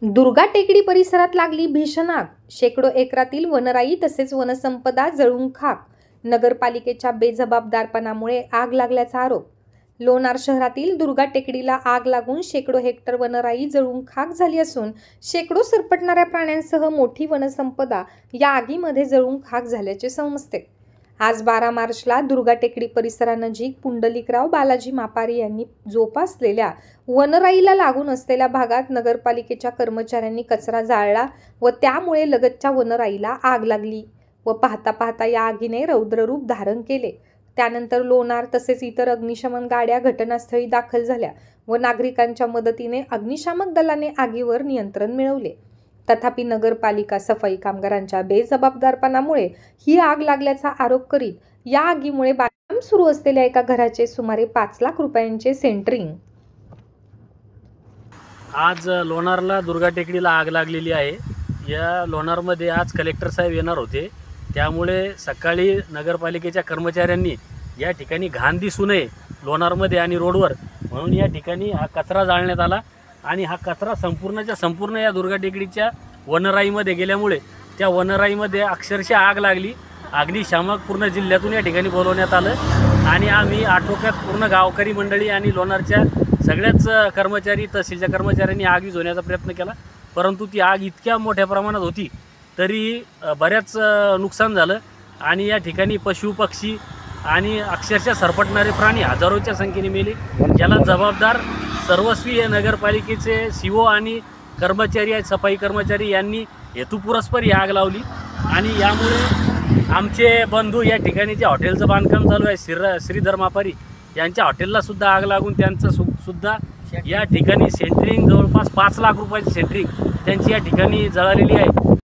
दुर्गा टेकडी परिसरात लागली भीषण आग. शेकडो एकरातील वनराई तसेच वनसंपदा जळून खाक. नगरपालिकेच्या बेजबाबदारपणामुळे आग लागल्याचा आरोप. लोणार शहरातील दुर्गा टेकडीला आग लागून शेकडो हेक्टर वनराई जळून खाक झाली असून शेकडो सरपटणाऱ्या प्राण्यांसह मोठी वनसंपदा या आगीमध्ये जळून खाक झाल्याचे समजते. आज 12 मार्चला दुर्गा टेकडी परिसरानजीक पुंडलिकराव बालाजी मापारी यांनी जोपासलेल्या वनराईला लागून असलेल्या भागात नगरपालिकेच्या कर्मचाऱ्यांनी कचरा जाळला व त्यामुळे लगतच्या वनराईला आग लागली व पाहता पाहता या आगीने रौद्ररूप धारण केले. त्यानंतर लोणार तसेच इतर अग्निशमन गाड्या घटनास्थळी दाखल झाल्या व नागरिकांच्या मदतीने अग्निशामक दलाने आगीवर नियंत्रण मिळवले. तथापि नगरपालिका सफाई कामगारांच्या बेजबाबदारपणामुळे ही आग लागल्याचा आरोप करीत या आगीमुळे बांधकाम सुरू असलेल्या एका घराचे सुमारे 5 लाख रुपयांचे सेंटरिंग. आज लोणारला दुर्गा टेकडीला आग लागलेली आहे. या लोणारमध्ये आज कलेक्टर साहेब येणार होते, त्यामुळे सकाळी नगरपालिकेच्या कर्मचाऱ्यांनी या ठिकाणी घाण दिसू नये लोणारमध्ये आणि रोडवर म्हणून या ठिकाणी हा कचरा जाळण्यात आला आणि हा कचरा संपूर्ण या दुर्गा टेकडीच्या वनराईमध्ये गेल्यामुळे त्या वनराईमध्ये अक्षरशः आग लागली. अग्निशामक पूर्ण जिल्ह्यातून या ठिकाणी बोलवण्यात आलं आणि आम्ही आटोक्यात पूर्ण गावकरी मंडळी आणि लोणारच्या सगळ्याच कर्मचारी तहसीलच्या कर्मचाऱ्यांनी आग विझवण्याचा प्रयत्न केला, परंतु ती आग इतक्या मोठ्या प्रमाणात होती तरी बऱ्याच नुकसान झालं आणि या ठिकाणी पशु पक्षी आणि अक्षरशः सरपटणारे प्राणी हजारोच्या संख्येने मेले. याला जबाबदार सर्वस्वी नगरपालिकेचे CO आणि कर्मचारी आहेत, सफाई कर्मचारी यांनी हेतुपुरस्पर ही आग लावली आणि यामुळे आमचे बंधू या ठिकाणी जे हॉटेलचं बांधकाम चालू आहे श्रीधर मापारी यांच्या हॉटेलला सुद्धा आग लागून त्यांचं सुद्धा या ठिकाणी सेंटरिंग जवळपास 5 लाख रुपयाची सेंटरिंग त्यांची या ठिकाणी जळालेली आहे.